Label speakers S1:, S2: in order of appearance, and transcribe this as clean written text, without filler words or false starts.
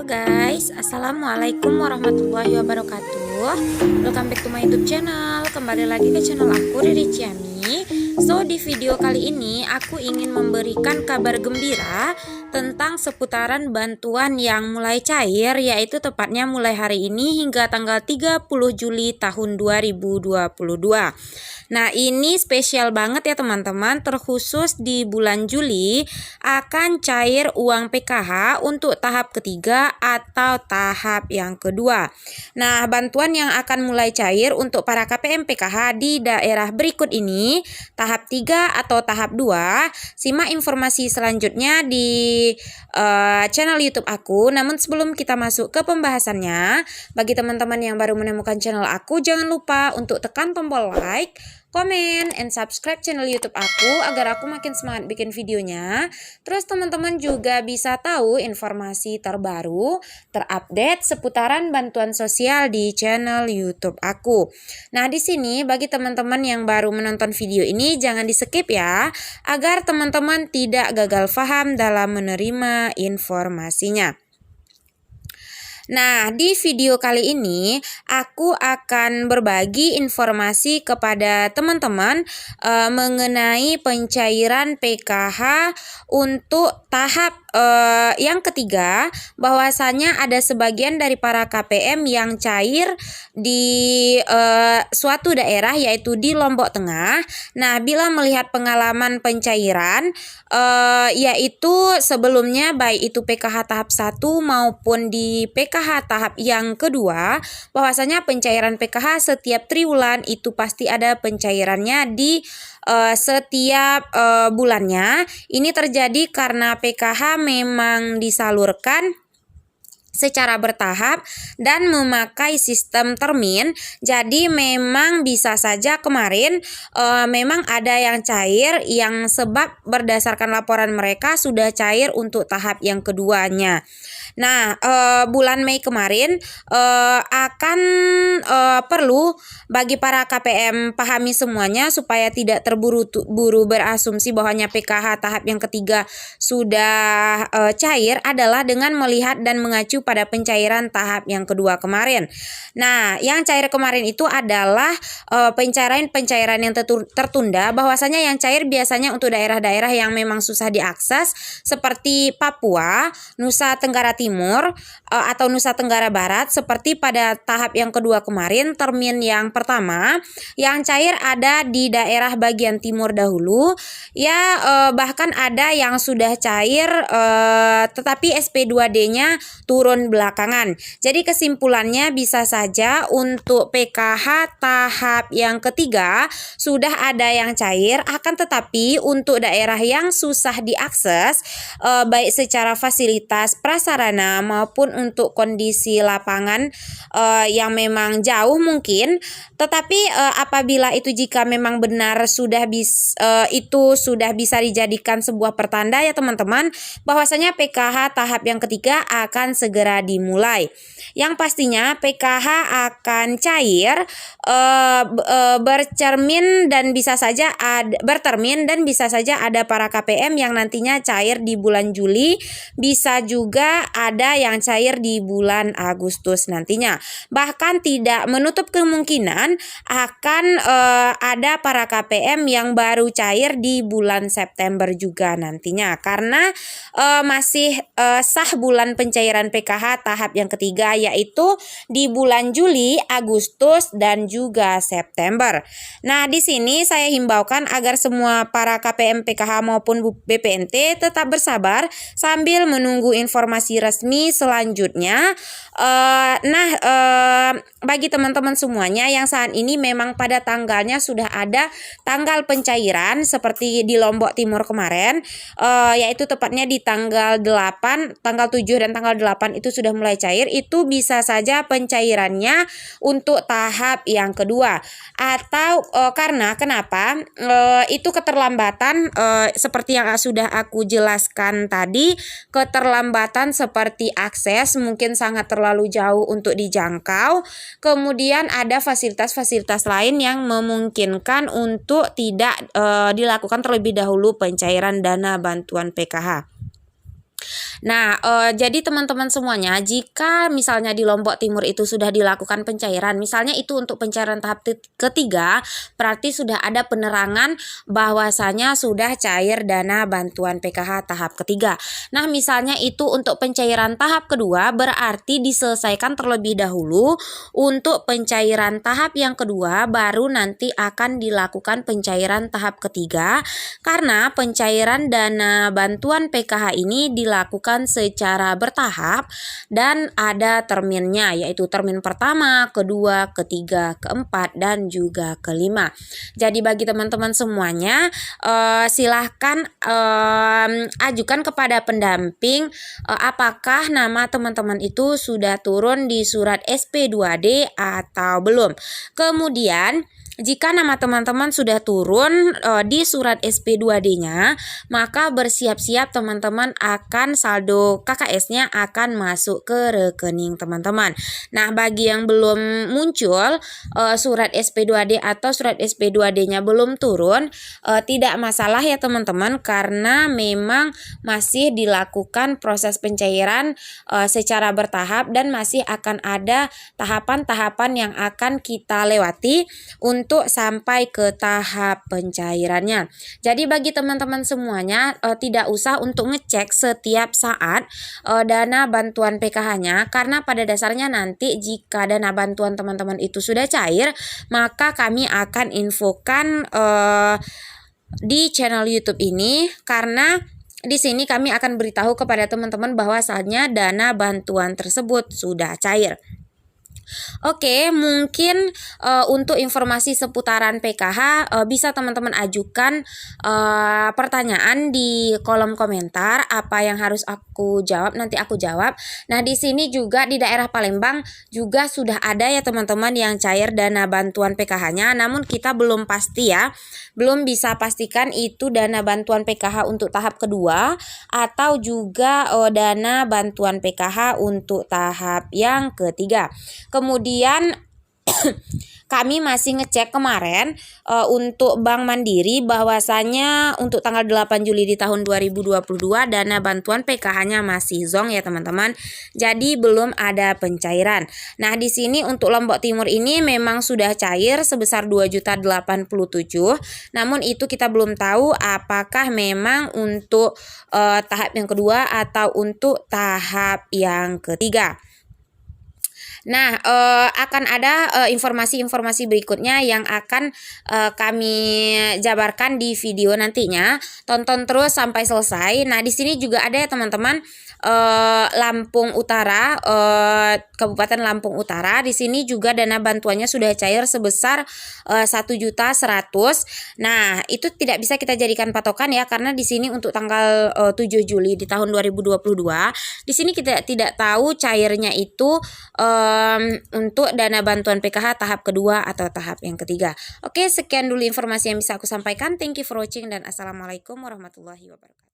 S1: Halo guys, assalamualaikum warahmatullahi wabarakatuh. Welcome back to my YouTube channel. Kembali lagi ke channel aku, Riri Ciami. So di video kali ini aku ingin memberikan kabar gembira tentang seputaran bantuan yang mulai cair, yaitu tepatnya mulai hari ini hingga tanggal 30 Juli tahun 2022. Nah, ini spesial banget ya teman-teman, terkhusus di bulan Juli akan cair uang PKH untuk tahap ketiga atau tahap yang kedua. Nah, bantuan yang akan mulai cair untuk para KPM PKH di daerah berikut ini, tahap 3 atau tahap 2. Simak informasi selanjutnya di channel YouTube aku. Namun sebelum kita masuk ke pembahasannya, bagi teman-teman yang baru menemukan channel aku, jangan lupa untuk tekan tombol like, komen, and subscribe channel YouTube aku agar aku makin semangat bikin videonya. Terus teman-teman juga bisa tahu informasi terbaru, terupdate seputaran bantuan sosial di channel YouTube aku. Nah, di sini bagi teman-teman yang baru menonton video ini jangan di-skip ya, agar teman-teman tidak gagal paham dalam menerima informasinya. Nah, di video kali ini aku akan berbagi informasi kepada teman-teman mengenai pencairan PKH untuk tahap yang ketiga, bahwasanya ada sebagian dari para KPM yang cair di suatu daerah yaitu di Lombok Tengah. Nah, bila melihat pengalaman pencairan yaitu sebelumnya baik itu PKH tahap 1 maupun di PKH tahap yang kedua, bahwasanya pencairan PKH setiap triwulan itu pasti ada pencairannya di setiap bulannya. Ini terjadi karena PKH memang disalurkan secara bertahap dan memakai sistem termin. Jadi memang bisa saja kemarin memang ada yang cair yang sebab berdasarkan laporan mereka sudah cair untuk tahap yang keduanya. Nah, bulan Mei kemarin akan perlu bagi para KPM pahami semuanya supaya tidak terburu-buru berasumsi bahwanya PKH tahap yang ketiga sudah cair adalah dengan melihat dan mengacu pada pencairan tahap yang kedua kemarin. Nah, yang cair kemarin itu adalah pencairan yang tertunda, bahwasanya yang cair biasanya untuk daerah-daerah yang memang susah diakses seperti Papua, Nusa Tenggara Timur atau Nusa Tenggara Barat. Seperti pada tahap yang kedua kemarin, termin yang pertama yang cair ada di daerah bagian timur dahulu ya, bahkan ada yang sudah cair tetapi SP2D-nya turun belakangan. Jadi kesimpulannya bisa saja untuk PKH tahap yang ketiga sudah ada yang cair, akan tetapi untuk daerah yang susah diakses baik secara fasilitas prasarana maupun untuk kondisi lapangan yang memang jauh mungkin, tetapi apabila itu jika memang benar itu sudah bisa dijadikan sebuah pertanda ya teman-teman, bahwasanya PKH tahap yang ketiga akan segera dimulai. Yang pastinya PKH akan cair bertermin dan bisa saja ada para KPM yang nantinya cair di bulan Juli, bisa juga ada yang cair di bulan Agustus nantinya. Bahkan tidak menutup kemungkinan akan ada para KPM yang baru cair di bulan September juga nantinya, karena masih sah bulan pencairan PKH tahap yang ketiga yaitu di bulan Juli, Agustus dan juga September. Nah, di sini saya himbaukan agar semua para KPM PKH maupun BPNT tetap bersabar sambil menunggu informasi resmi selanjutnya. Bagi teman-teman semuanya yang saat ini memang pada tanggalnya sudah ada tanggal pencairan seperti di Lombok Timur kemarin, yaitu tepatnya di tanggal 8, tanggal 7 dan tanggal 8 itu sudah mulai cair, itu bisa saja pencairannya untuk tahap yang kedua. Atau karena kenapa? Itu keterlambatan seperti yang sudah aku jelaskan tadi, keterlambatan seperti akses mungkin sangat terlalu jauh untuk dijangkau. Kemudian ada fasilitas-fasilitas lain yang memungkinkan untuk tidak dilakukan terlebih dahulu pencairan dana bantuan PKH. Nah, jadi teman-teman semuanya, jika misalnya di Lombok Timur itu sudah dilakukan pencairan, misalnya itu untuk pencairan tahap ketiga, berarti sudah ada penerangan bahwasanya sudah cair dana bantuan PKH tahap ketiga. Nah, misalnya itu untuk pencairan tahap kedua, berarti diselesaikan terlebih dahulu. Untuk pencairan tahap yang kedua, baru nanti akan dilakukan pencairan tahap ketiga, karena pencairan dana bantuan PKH ini dilakukan secara bertahap dan ada terminnya, yaitu termin pertama, kedua, ketiga, keempat, dan juga kelima. Jadi bagi teman-teman semuanya, silahkan ajukan kepada pendamping apakah nama teman-teman itu sudah turun di surat SP2D atau belum. Kemudian jika nama teman-teman sudah turun di surat SP2D-nya, maka bersiap-siap teman-teman akan saldo KKS-nya akan masuk ke rekening teman-teman. Nah, bagi yang belum muncul surat SP2D atau surat SP2D-nya belum turun, tidak masalah ya teman-teman, karena memang masih dilakukan proses pencairan secara bertahap dan masih akan ada tahapan-tahapan yang akan kita lewati untuk sampai ke tahap pencairannya. Jadi bagi teman-teman semuanya tidak usah untuk ngecek setiap saat dana bantuan PKH-nya, karena pada dasarnya nanti jika dana bantuan teman-teman itu sudah cair, maka kami akan infokan di channel YouTube ini, karena di sini kami akan beritahu kepada teman-teman bahwasanya dana bantuan tersebut sudah cair. Oke, mungkin untuk informasi seputaran PKH bisa teman-teman ajukan pertanyaan di kolom komentar, apa yang harus aku jawab nanti aku jawab. Nah, di sini juga di daerah Palembang juga sudah ada ya teman-teman yang cair dana bantuan PKH-nya, namun kita belum pasti ya. Belum bisa pastikan itu dana bantuan PKH untuk tahap kedua atau juga dana bantuan PKH untuk tahap yang ketiga. Kemudian kami masih ngecek kemarin untuk Bank Mandiri bahwasanya untuk tanggal 8 Juli di tahun 2022 dana bantuan PKH-nya masih zonk ya teman-teman. Jadi belum ada pencairan. Nah, di sini untuk Lombok Timur ini memang sudah cair sebesar 2.087.000. Namun itu kita belum tahu apakah memang untuk tahap yang kedua atau untuk tahap yang ketiga. Nah, akan ada informasi-informasi berikutnya yang akan kami jabarkan di video nantinya. Tonton terus sampai selesai. Nah, di sini juga ada ya teman-teman, Lampung Utara, Kabupaten Lampung Utara. Di sini juga dana bantuannya sudah cair sebesar 1.100.000. Nah, itu tidak bisa kita jadikan patokan ya, karena di sini untuk tanggal 7 Juli di tahun 2022, di sini kita tidak tahu cairnya itu untuk dana bantuan PKH tahap kedua atau tahap yang ketiga. Oke, sekian dulu informasi yang bisa aku sampaikan. Thank you for watching dan assalamualaikum warahmatullahi wabarakatuh.